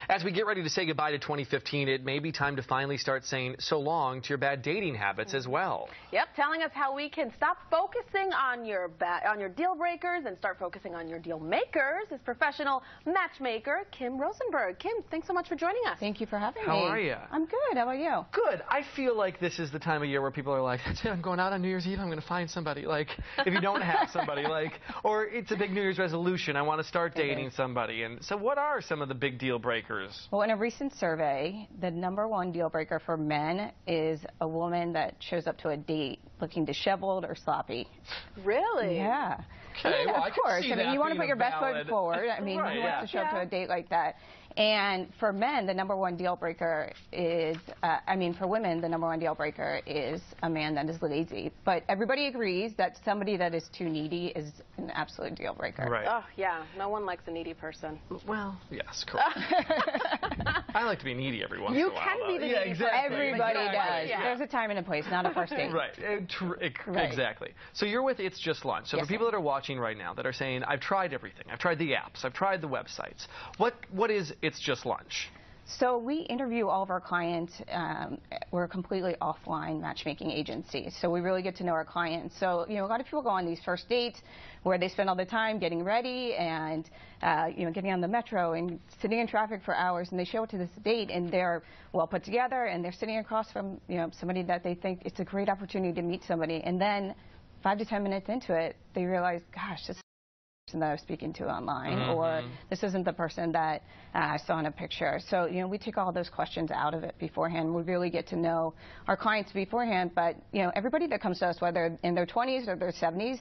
As we get ready to say goodbye to 2015, it may be time to finally start saying so long to your bad dating habits as well. Yep, telling us how we can stop focusing on your deal breakers and start focusing on your deal makers is professional matchmaker Kim Rosenberg. Kim, thanks so much for joining us. Thank you for having me. How are you? I'm good. How about you? Good. I feel like this is the time of year where people are like, that's it, I'm going out on New Year's Eve, I'm going to find somebody. Like, if you don't have somebody, like, or it's a big New Year's resolution, I want to start dating somebody. And so what are some of the big deal breakers? Well, in a recent survey, the #1 deal breaker for men is a woman that shows up to a date looking disheveled or sloppy. Really? Yeah. Okay, well, of course. I mean, you want to put your best valid... foot forward. I mean, right, who wants to show up to a date like that? And for men, the #1 deal breaker is, for women, the #1 deal breaker is a man that is lazy. But everybody agrees that somebody that is too needy is an absolute deal breaker. Right. Oh, yeah. No one likes a needy person. Well, yes, correct. I like to be needy every once in a while. You can be the needy person. exactly. Everybody does. Yeah. There's a time and a place, not a first date. Right. Exactly. So you're with It's Just Lunch. So Yes, for people that are watching right now that are saying, I've tried everything. I've tried the apps. I've tried the websites. What is It's Just Lunch? So we interview all of our clients. We're a completely offline matchmaking agency, so we really get to know our clients. So, a lot of people go on these first dates where they spend all the time getting ready and, getting on the metro and sitting in traffic for hours, and they show up to this date and they're well put together and they're sitting across from, somebody that they think it's a great opportunity to meet somebody. And then 5 to 10 minutes into it, they realize, gosh, this that I was speaking to online, or this isn't the person that I saw in a picture. So, we take all those questions out of it beforehand. We really get to know our clients beforehand, but, everybody that comes to us, whether in their 20s or their 70s,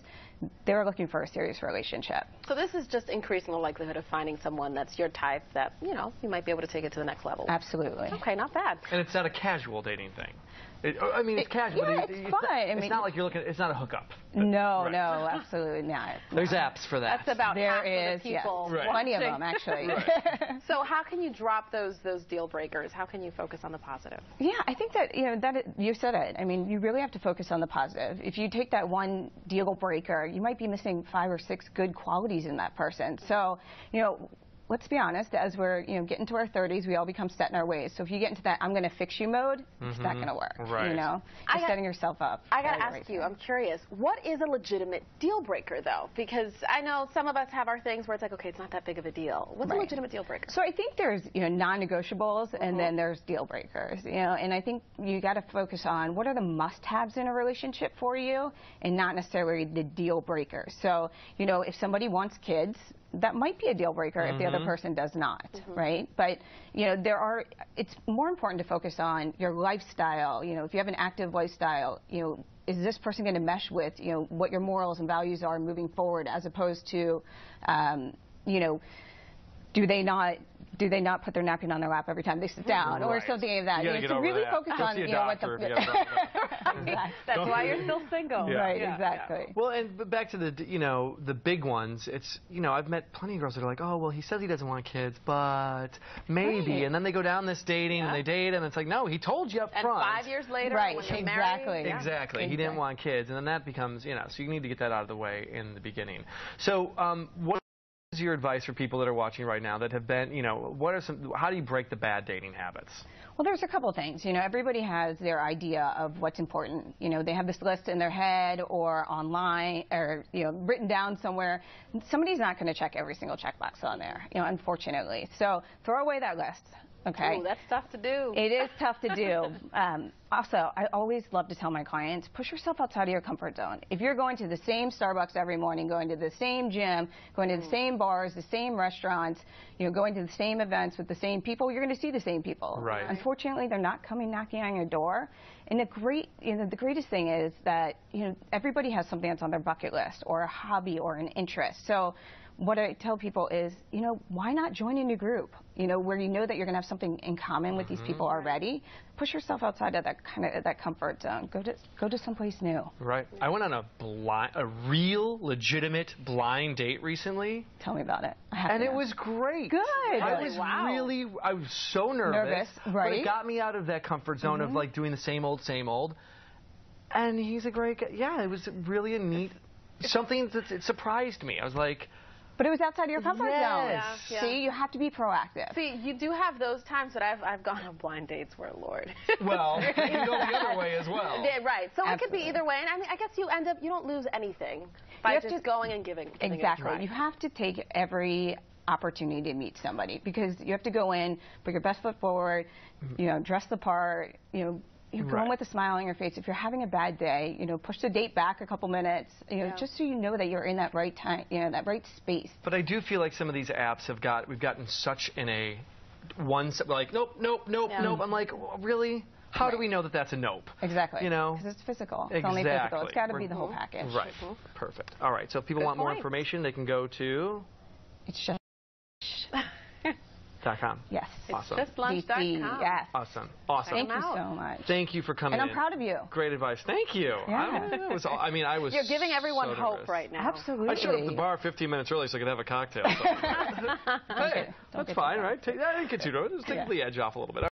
they're looking for a serious relationship. So this is just increasing the likelihood of finding someone that's your type that, you might be able to take it to the next level. Absolutely. Okay, not bad. And it's not a casual dating thing. It's casual. Yeah, it's fun. It's not like you're looking. It's not a hookup. No, right. no, absolutely not. There's apps for that. That's about half there of the people. Yes. Plenty of them, actually. Right. So how can you drop those deal breakers? How can you focus on the positive? Yeah, I think that you said it. I mean, you really have to focus on the positive. If you take that one deal breaker, you might be missing 5 or 6 good qualities in that person. So, let's be honest, as we're getting to our 30s, we all become set in our ways. So if you get into that I'm going to fix you mode, it's not going to work. Right. You're setting yourself up. I got to ask you, I'm curious, what is a legitimate deal breaker, though? Because I know some of us have our things where it's like, okay, it's not that big of a deal. What's a legitimate deal breaker? So I think there's non-negotiables, and then there's deal breakers. And I think you got to focus on what are the must-haves in a relationship for you, and not necessarily the deal breakers. So if somebody wants kids, that might be a deal breaker if the other person does not, right? But it's more important to focus on your lifestyle. If you have an active lifestyle, is this person going to mesh with what your morals and values are moving forward, as opposed to do they not put their napkin on their lap every time they sit down, or something like that? To really focus on what the That's why you're still single. Yeah. Right, exactly. Yeah. Well, and back to the big ones. It's I've met plenty of girls that are like, oh well, he says he doesn't want kids, but maybe, Right. and then they go down this dating and they date, and it's like, no, he told you up front. And 5 years later, Right, when you're exactly. married, Exactly. He didn't want kids, and then that becomes so you need to get that out of the way in the beginning. So what is your advice for people that are watching right now that have been, how do you break the bad dating habits? Well, there's a couple things. Everybody has their idea of what's important. They have this list in their head or online or, written down somewhere. Somebody's not going to check every single checkbox on there, unfortunately. So throw away that list. Okay. Ooh, that's tough to do. It is tough to do. Also, I always love to tell my clients, push yourself outside of your comfort zone. If you're going to the same Starbucks every morning, going to the same gym, going to the same bars, the same restaurants, going to the same events with the same people, you're going to see the same people. Right. Unfortunately, they're not coming knocking on your door. And the greatest thing is that, everybody has something that's on their bucket list, or a hobby or an interest. So what I tell people is, why not join a new group, where you know that you're going to have something in common with these people already. Push yourself outside of that comfort zone. Go to someplace new. Right. I went on a real, legitimate blind date recently. Tell me about it. And it was great. Good. I was so nervous. Right. But it got me out of that comfort zone of like doing the same old, same old. And he's a great guy. Yeah, it was really a neat, something that it surprised me. I was like, But it was outside of your comfort zone. Yeah. See, you have to be proactive. See, you do have those times that I've gone on blind dates where, Lord. Well, you can go the other way as well. Yeah, right. So Absolutely. it could be either way. And I mean, I guess you don't lose anything by just going and giving it a Exactly. try. You have to take every opportunity to meet somebody because you have to go in, put your best foot forward, dress the part, go in with a smile on your face. If you're having a bad day, push the date back a couple minutes, just so you know that you're in that right time, that right space. But I do feel like some of these apps we've gotten such in a like, nope. I'm like, really? How do we know that that's a nope? Exactly. Because it's physical. It's only physical. It's got to be the whole package. Right. Perfect. All right. So if people want more information, they can go to... It's just... .com. Yes. Awesome. It's justlunch.com. Yes. Awesome. Thank you so much. Thank you for coming in. And I'm proud of you. Great advice. Thank you. Yeah. I was You're giving everyone so hope nervous. right now. Absolutely. I showed up at the bar 15 minutes early so I could have a cocktail. Hey, that's fine, right? That gets you to it. Just take the edge off a little bit.